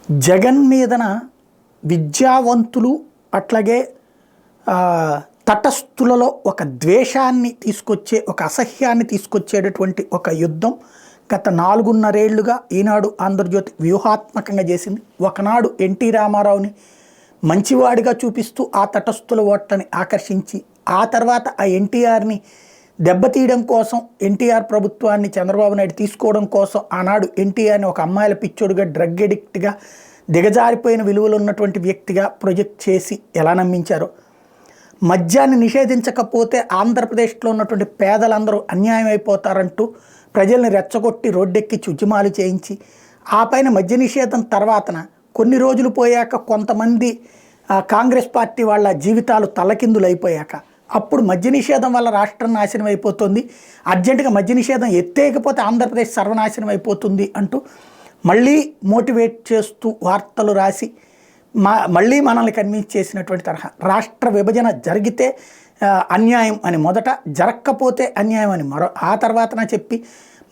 జగన్ మీదన విద్యావంతులు అట్లాగే తటస్థులలో ఒక ద్వేషాన్ని తీసుకొచ్చే ఒక అసహ్యాన్ని తీసుకొచ్చేటటువంటి ఒక యుద్ధం గత 4.5 ఏళ్లుగా ఈనాడు ఆంధ్రజ్యోతి వ్యూహాత్మకంగా చేసింది. ఒకనాడు ఎన్టీ రామారావుని మంచివాడిగా చూపిస్తూ ఆ తటస్థుల ఓట్లని ఆకర్షించి ఆ తర్వాత ఆ ఎన్టీఆర్ని దెబ్బతీయడం కోసం ఎన్టీఆర్ ప్రభుత్వాన్ని చంద్రబాబు నాయుడు తీసుకోవడం కోసం ఆనాడు ఎన్టీఆర్ని ఒక అమ్మాయిల పిచ్చోడుగా డ్రగ్ ఎడిక్ట్గా దిగజారిపోయిన విలువలు ఉన్నటువంటి వ్యక్తిగా ప్రొజెక్ట్ చేసి ఎలా నమ్మించారో, మద్యాన్ని నిషేధించకపోతే ఆంధ్రప్రదేశ్లో ఉన్నటువంటి పేదలందరూ అన్యాయం అయిపోతారంటూ ప్రజల్ని రెచ్చగొట్టి రోడ్డెక్కి ఉద్యమాలు చేయించి ఆ పైన మద్య నిషేధం తర్వాతన కొన్ని రోజులు పోయాక కొంతమంది కాంగ్రెస్ పార్టీ వాళ్ళ జీవితాలు తలకిందులు అయిపోయాక అప్పుడు మద్య నిషేధం వల్ల రాష్ట్రం నాశనం అయిపోతుంది, అర్జెంటుగా మద్య నిషేధం ఎత్తేయకపోతే ఆంధ్రప్రదేశ్ సర్వనాశనం అయిపోతుంది అంటూ మళ్ళీ మోటివేట్ చేస్తూ వార్తలు రాసి మళ్ళీ మనల్ని కన్విన్స్ చేసినటువంటి తరహా. రాష్ట్ర విభజన జరిగితే అన్యాయం అని మొదట, జరగకపోతే అన్యాయం అని ఆ తర్వాతన చెప్పి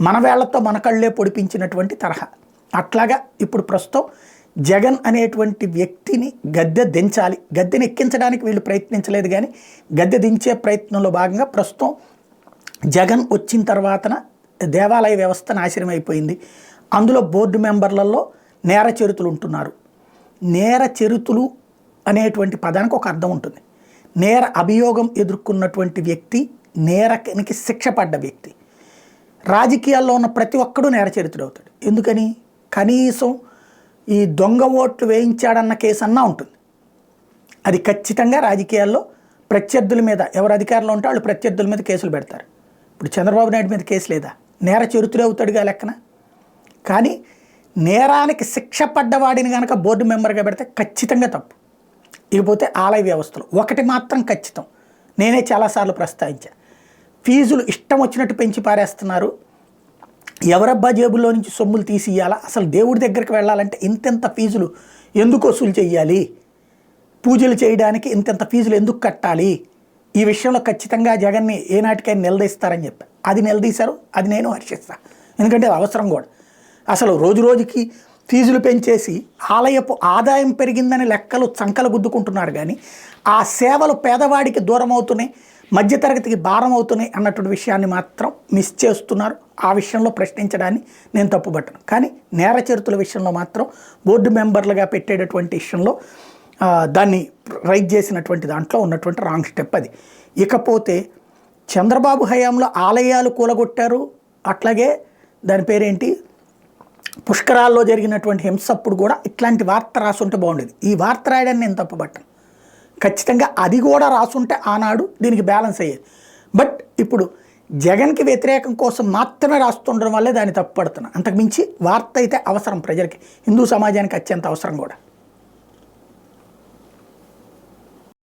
మన వేళ్లతో మన కళ్ళే పొడిపించినటువంటి తరహా. అట్లాగా ఇప్పుడు ప్రస్తుతం జగన్ అనేటువంటి వ్యక్తిని గద్దె దించాలి, గద్దెని ఎక్కించడానికి వీళ్ళు ప్రయత్నించలేదు కానీ గద్దె దించే ప్రయత్నంలో భాగంగా ప్రస్తుతం జగన్ వచ్చిన తర్వాతన దేవాలయ వ్యవస్థ నాశనం అయిపోయింది. అందులో బోర్డు మెంబర్లలో నేర చరితులు ఉంటున్నారు. నేర చరితులు అనేటువంటి పదానికి ఒక అర్థం ఉంటుంది. నేర అభియోగం ఎదుర్కొన్నటువంటి వ్యక్తి, నేరానికి శిక్ష పడ్డ వ్యక్తి. రాజకీయాల్లో ఉన్న ప్రతి ఒక్కడూ నేర చరిత్రుడు అవుతాడు. ఎందుకని? కనీసం ఈ దొంగ ఓట్లు వేయించాడన్న కేసు అన్నా ఉంటుంది. అది ఖచ్చితంగా రాజకీయాల్లో ప్రత్యర్థుల మీద ఎవరు అధికారంలో ఉంటే వాళ్ళు ప్రత్యర్థుల మీద కేసులు పెడతారు. ఇప్పుడు చంద్రబాబు నాయుడు మీద కేసు లేదా? నేర చరిత్రుడు అవుతాడుగా లెక్కన. కానీ నేరానికి శిక్ష పడ్డవాడిని కనుక బోర్డు మెంబర్గా పెడితే ఖచ్చితంగా తప్పు. ఇకపోతే ఆలయ వ్యవస్థలు ఒకటి మాత్రం ఖచ్చితం, నేనే చాలాసార్లు ప్రస్తావించా, ఫీజులు ఇష్టం వచ్చినట్టు పెంచి పారేస్తున్నారు. ఎవరబ్బా జేబుల్లో నుంచి సొమ్ములు తీసి ఇవ్వాలా? అసలు దేవుడి దగ్గరికి వెళ్ళాలంటే ఇంతెంత ఫీజులు ఎందుకు వసూలు చేయాలి? పూజలు చేయడానికి ఇంతెంత ఫీజులు ఎందుకు కట్టాలి? ఈ విషయంలో ఖచ్చితంగా జగన్ని ఏనాటికైనా నిలదీస్తారని చెప్పి అది నిలదీశారు. అది నేను హర్షిస్తాను, ఎందుకంటే అది అవసరం కూడా. అసలు రోజు రోజుకి ఫీజులు పెంచేసి ఆలయపు ఆదాయం పెరిగిందని లెక్కలు చంకలు గుద్దుకుంటున్నారు కానీ ఆ సేవలు పేదవాడికి దూరం అవుతున్నాయి, మధ్యతరగతికి భారం అవుతున్నాయి అన్నటువంటి విషయాన్ని మాత్రం మిస్ చేస్తున్నారు. ఆ విషయంలో ప్రశ్నించడాన్ని నేను తప్పుపట్టను. కానీ నేర చరిత్రల విషయంలో మాత్రం బోర్డు మెంబర్లుగా పెట్టేటటువంటి విషయంలో దాన్ని రైజ్ చేసినటువంటి దాంట్లో ఉన్నటువంటి రాంగ్ స్టెప్ అది. ఇకపోతే చంద్రబాబు హయాంలో ఆలయాలు కూలగొట్టారు, అట్లాగే దాని పేరేంటి పుష్కరాల్లో జరిగినటువంటి హింసప్పుడు కూడా ఇట్లాంటి వార్త రాసుంటే బాగుండేది. ఈ వార్త రాయడాన్ని నేను తప్పుపట్టను. ఖచ్చితంగా అది కూడా రాసుంటే ఆనాడు దీనికి బ్యాలెన్స్ అయ్యేది. బట్ ఇప్పుడు జగన్కి వ్యతిరేకం కోసం మాత్రమే రాస్తుండడం వల్లే దాన్ని తప్పుపడుతున్నాను. అంతకుమించి వార్త అయితే అవసరం, ప్రజలకి, హిందూ సమాజానికి అత్యంత అవసరం కూడా.